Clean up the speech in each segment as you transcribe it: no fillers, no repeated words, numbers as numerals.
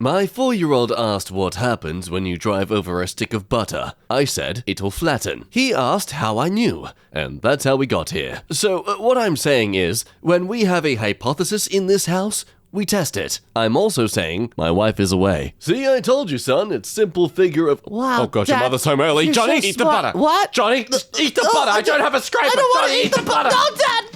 My 4-year-old asked what happens when you drive over a stick of butter. I said it'll flatten. He asked how I knew, and that's how we got here. So what I'm saying is, when we have a hypothesis in this house, we test it. I'm also saying my wife is away. See, I told you, son. It's simple figure of... Wow, oh, God, Dad, your mother's home early. you're Johnny, so eat the smart. butter. What? Johnny, eat the butter. I don't have a scraper. I don't want Johnny, to eat the butter. No, Dad!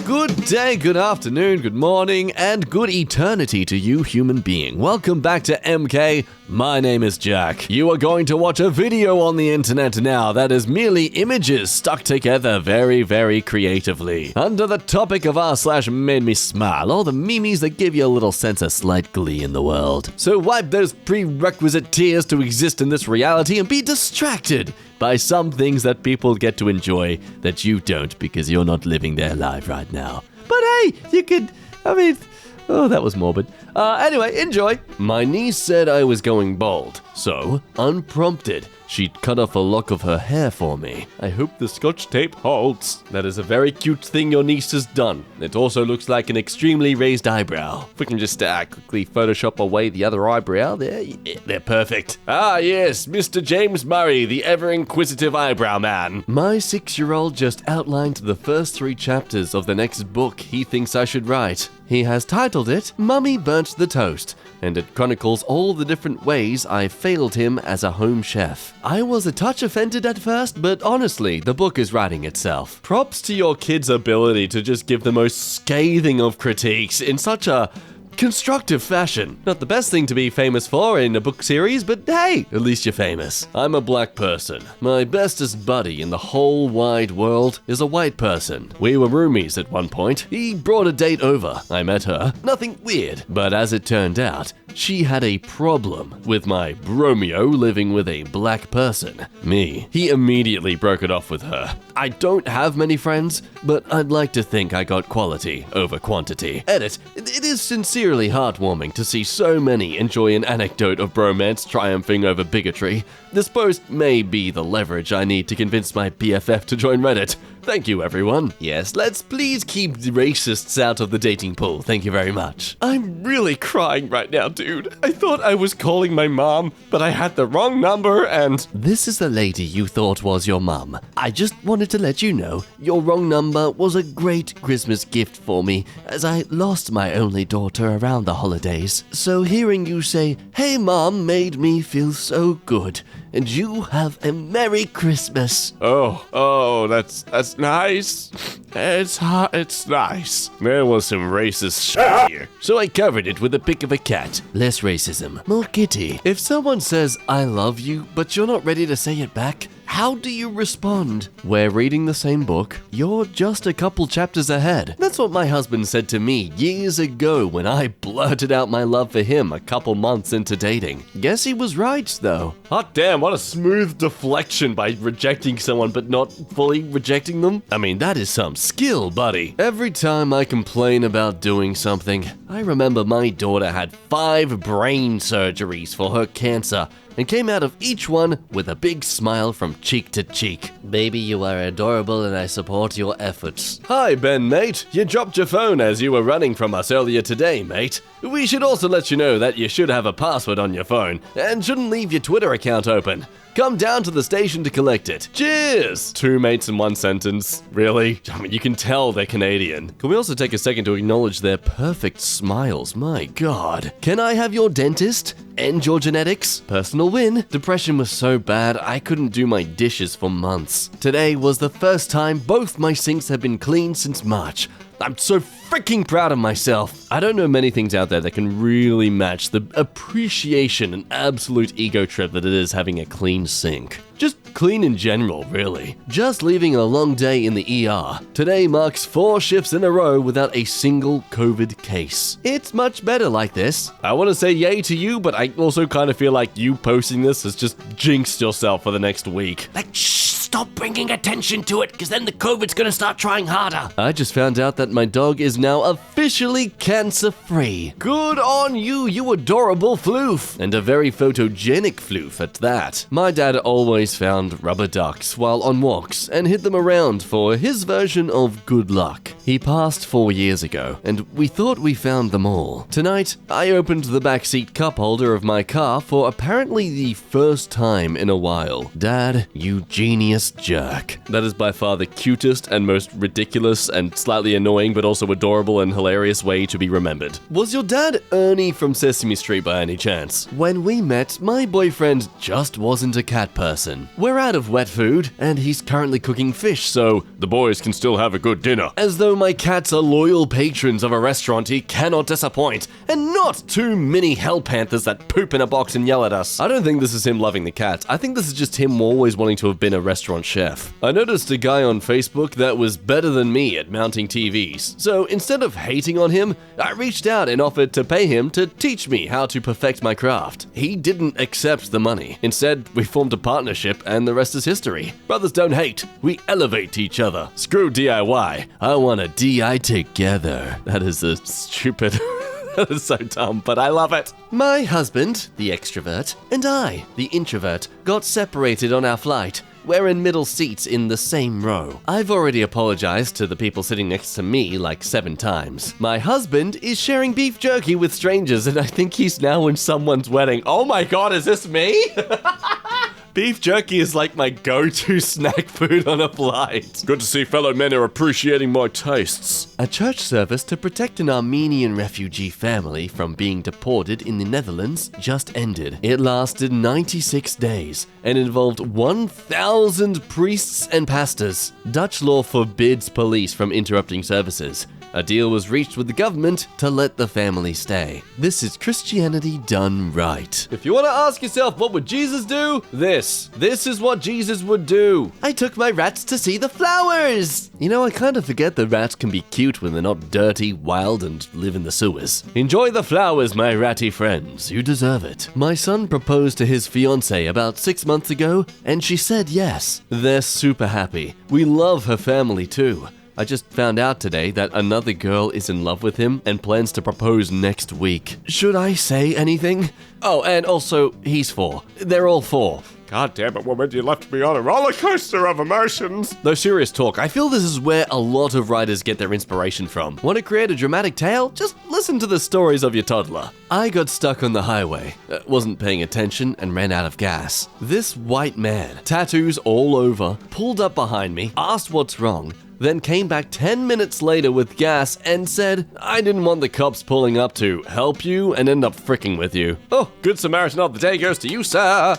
Good day, good afternoon, good morning, and good eternity to you, human being. Welcome back to EmKay. My name is Jack. You are going to watch a video on the internet now that is merely images stuck together very, very creatively. Under the topic of r/Mademesmile, all the memes that give you a little sense of slight glee in the world. So wipe those prerequisite tears to exist in this reality and be distracted by some things that people get to enjoy that you don't because you're not living their life right now. But hey, you could, oh, that was morbid. Anyway, enjoy. My niece said I was going bald, so, unprompted, she'd cut off a lock of her hair for me. I hope the scotch tape holds. That is a very cute thing your niece has done. It also looks like an extremely raised eyebrow. If we can just quickly Photoshop away the other eyebrow there, yeah, they're perfect. Ah, yes, Mr. James Murray, the ever-inquisitive eyebrow man. My 6-year-old just outlined the first 3 chapters of the next book he thinks I should write. He has titled it, Mummy Burnt the Toast, and it chronicles all the different ways I failed him as a home chef. I was a touch offended at first, but honestly, the book is writing itself. Props to your kid's ability to just give the most scathing of critiques in such a constructive fashion. Not the best thing to be famous for in a book series, but hey, at least you're famous. I'm a black person. My bestest buddy in the whole wide world is a white person. We were roomies at one point. He brought a date over. I met her. Nothing weird. But as it turned out, she had a problem with my bromeo living with a black person. Me. He immediately broke it off with her. I don't have many friends, but I'd like to think I got quality over quantity. Edit. It is sincerely heartwarming to see so many enjoy an anecdote of bromance triumphing over bigotry. This post may be the leverage I need to convince my BFF to join Reddit. Thank you, everyone. Yes, let's please keep the racists out of the dating pool. Thank you very much. I'm really crying right now, dude. I thought I was calling my mom, but I had the wrong number and... This is the lady you thought was your mum. I just wanted to let you know your wrong number was a great Christmas gift for me, as I lost my only daughter around the holidays. So hearing you say, "Hey Mom," made me feel so good. And you have a Merry Christmas. Oh, that's nice. It's nice. There was some racist shit here. So I covered it with a pic of a cat. Less racism, more kitty. If someone says, "I love you," but you're not ready to say it back, how do you respond? We're reading the same book. You're just a couple chapters ahead. That's what my husband said to me years ago when I blurted out my love for him a couple months into dating. Guess he was right, though. Hot damn, what a smooth deflection by rejecting someone but not fully rejecting them. I mean, that is some skill, buddy. Every time I complain about doing something, I remember my daughter had 5 brain surgeries for her cancer and came out of each one with a big smile from cheek to cheek. Baby, you are adorable and I support your efforts. Hi, Ben, mate. You dropped your phone as you were running from us earlier today, mate. We should also let you know that you should have a password on your phone and shouldn't leave your Twitter account open. Come down to the station to collect it. Cheers! 2 mates in 1 sentence. Really? I mean, you can tell they're Canadian. Can we also take a second to acknowledge their perfect smiles? My God. Can I have your dentist? End your genetics? Personal win. Depression was so bad, I couldn't do my dishes for months. Today was the first time both my sinks have been cleaned since March. I'm so freaking proud of myself. I don't know many things out there that can really match the appreciation and absolute ego trip that it is having a clean sink. Just clean in general, really. Just leaving a long day in the ER. Today marks 4 shifts in a row without a single COVID case. It's much better like this. I want to say yay to you, but I also kind of feel like you posting this has just jinxed yourself for the next week. Like, shh. stop bringing attention to it, because then the COVID's gonna start trying harder. I just found out that my dog is now officially cancer-free. Good on you, you adorable floof. And a very photogenic floof at that. My dad always found rubber ducks while on walks and hid them around for his version of good luck. He passed 4 years ago, and we thought we found them all. Tonight, I opened the backseat cup holder of my car for apparently the first time in a while. Dad, you genius jerk. That is by far the cutest and most ridiculous and slightly annoying but also adorable and hilarious way to be remembered. Was your dad Ernie from Sesame Street by any chance? When we met, my boyfriend just wasn't a cat person. We're out of wet food, and he's currently cooking fish, so the boys can still have a good dinner. As though my cats are loyal patrons of a restaurant he cannot disappoint, and not two mini hell panthers that poop in a box and yell at us. I don't think this is him loving the cats. I think this is just him always wanting to have been a restaurant chef. I noticed a guy on Facebook that was better than me at mounting TVs, so instead of hating on him, I reached out and offered to pay him to teach me how to perfect my craft. He didn't accept the money. Instead, we formed a partnership and the rest is history. Brothers don't hate, we elevate each other. Screw DIY, I want to DI together. That is a stupid... That is so dumb, but I love it. My husband, the extrovert, and I, the introvert, got separated on our flight. We're in middle seats in the same row. I've already apologized to the people sitting next to me like 7 times. My husband is sharing beef jerky with strangers, and I think he's now in someone's wedding. Oh my god, is this me? Beef jerky is like my go-to snack food on a flight. Good to see fellow men are appreciating my tastes. A church service to protect an Armenian refugee family from being deported in the Netherlands just ended. It lasted 96 days and involved 1,000 priests and pastors. Dutch law forbids police from interrupting services. A deal was reached with the government to let the family stay. This is Christianity done right. If you want to ask yourself what would Jesus do? This is what Jesus would do. I took my rats to see the flowers. You know, I kind of forget that rats can be cute when they're not dirty, wild, and live in the sewers. Enjoy the flowers, my ratty friends. You deserve it. My son proposed to his fiancée about 6 months ago, and she said yes. They're super happy. We love her family too. I just found out today that another girl is in love with him and plans to propose next week. Should I say anything? Oh, and also, he's 4. They're all 4. God damn it, woman, you left me on a roller coaster of emotions. Though serious talk, I feel this is where a lot of writers get their inspiration from. Want to create a dramatic tale? Just listen to the stories of your toddler. I got stuck on the highway, wasn't paying attention, and ran out of gas. This white man, tattoos all over, pulled up behind me, asked what's wrong, then came back 10 minutes later with gas and said, I didn't want the cops pulling up to help you and end up fricking with you. Oh, good Samaritan of the day goes to you, sir.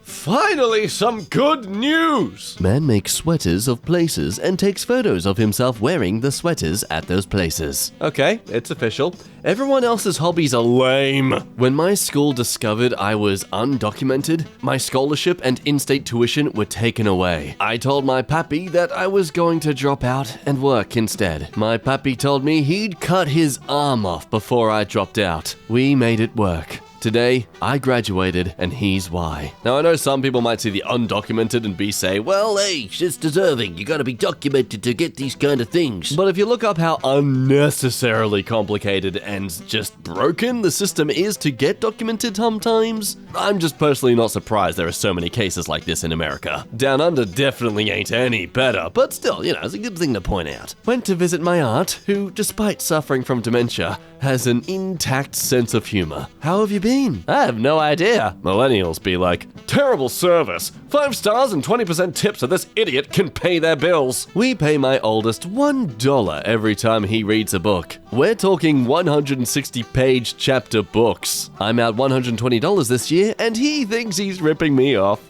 Finally, some good news! Man makes sweaters of places and takes photos of himself wearing the sweaters at those places. Okay, it's official. Everyone else's hobbies are lame. When my school discovered I was undocumented, my scholarship and in-state tuition were taken away. I told my pappy that I was going to drop out and work instead. My pappy told me he'd cut his arm off before I dropped out. We made it work. Today, I graduated, and here's why. Now, I know some people might see the undocumented and say, well, hey, it's deserving. You gotta be documented to get these kind of things. But if you look up how unnecessarily complicated and just broken the system is to get documented sometimes, I'm just personally not surprised there are so many cases like this in America. Down under definitely ain't any better, but still, you know, it's a good thing to point out. Went to visit my aunt, who, despite suffering from dementia, has an intact sense of humor. How have you been? I have no idea. Millennials be like, terrible service. 5 stars and 20% tips so this idiot can pay their bills. We pay my oldest $1 every time he reads a book. We're talking 160-page chapter books. I'm out $120 this year, and he thinks he's ripping me off.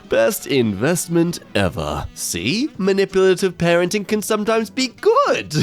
Best investment ever. See? Manipulative parenting can sometimes be good.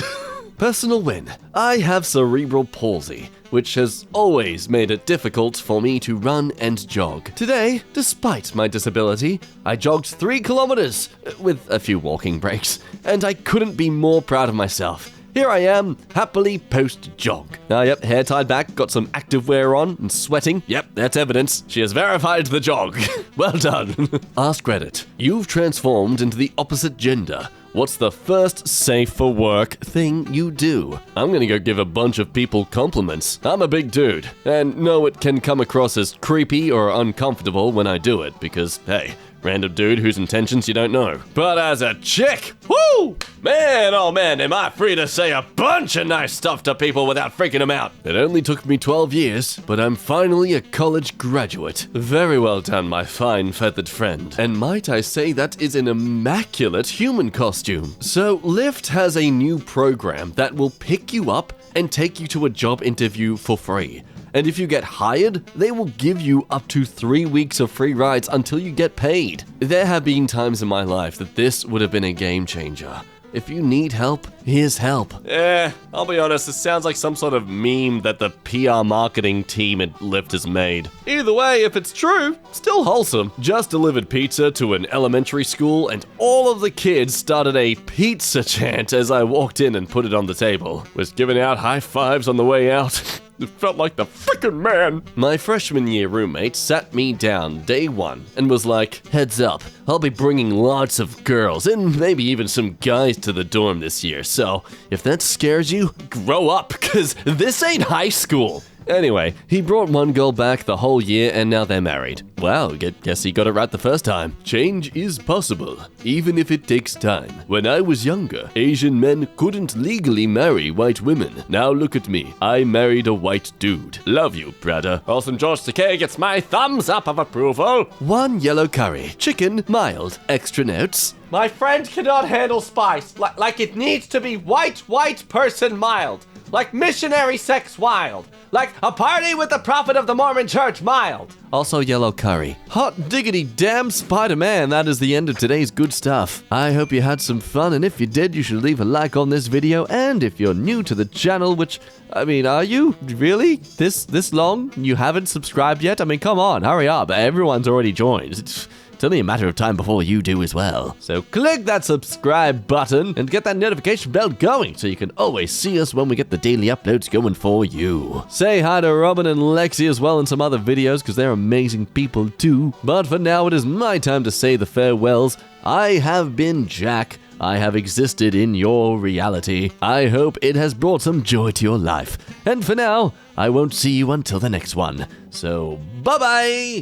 Personal win. I have cerebral palsy, which has always made it difficult for me to run and jog. Today, despite my disability, I jogged 3 kilometers with a few walking breaks, and I couldn't be more proud of myself. here I am, happily post-jog. Yep, hair tied back, got some activewear on, and sweating. Yep, that's evidence. She has verified the jog. Well done. Ask Reddit. You've transformed into the opposite gender. What's the first safe for work thing you do? I'm gonna go give a bunch of people compliments. I'm a big dude, and no, it can come across as creepy or uncomfortable when I do it, because, hey, random dude whose intentions you don't know. But as a chick, whoo! Man, oh man, am I free to say a bunch of nice stuff to people without freaking them out. It only took me 12 years, but I'm finally a college graduate. Very well done, my fine feathered friend. And might I say that is an immaculate human costume. So Lyft has a new program that will pick you up and take you to a job interview for free. And if you get hired, they will give you up to 3 weeks of free rides until you get paid. There have been times in my life that this would have been a game changer. If you need help, here's help. I'll be honest, this sounds like some sort of meme that the PR marketing team at Lyft has made. Either way, if it's true, still wholesome. Just delivered pizza to an elementary school, and all of the kids started a pizza chant as I walked in and put it on the table. Was giving out high fives on the way out. It felt like the frickin' man. My freshman year roommate sat me down day one and was like, heads up, I'll be bringing lots of girls and maybe even some guys to the dorm this year. So if that scares you, grow up, cause this ain't high school. Anyway, he brought one girl back the whole year and now they're married. Wow, guess he got it right the first time. Change is possible, even if it takes time. When I was younger, Asian men couldn't legally marry white women. Now look at me. I married a white dude. Love you, brother. Awesome George Takei gets my thumbs up of approval. 1 yellow curry. Chicken, mild. Extra notes. My friend cannot handle spice. Like it needs to be white person mild. Like missionary sex wild. Like a party with the prophet of the Mormon church mild. Also yellow curry. Hot diggity damn Spider-Man, that is the end of today's good stuff. I hope you had some fun, and if you did, you should leave a like on this video, and if you're new to the channel, which, I mean, are you? Really? This long? You haven't subscribed yet? I mean, come on, hurry up. Everyone's already joined. It's only a matter of time before you do as well. So click that subscribe button and get that notification bell going so you can always see us when we get the daily uploads going for you. Say hi to Robin and Lexi as well in some other videos because they're amazing people too. But for now, it is my time to say the farewells. I have been Jack. I have existed in your reality. I hope it has brought some joy to your life. And for now, I won't see you until the next one. So, bye-bye!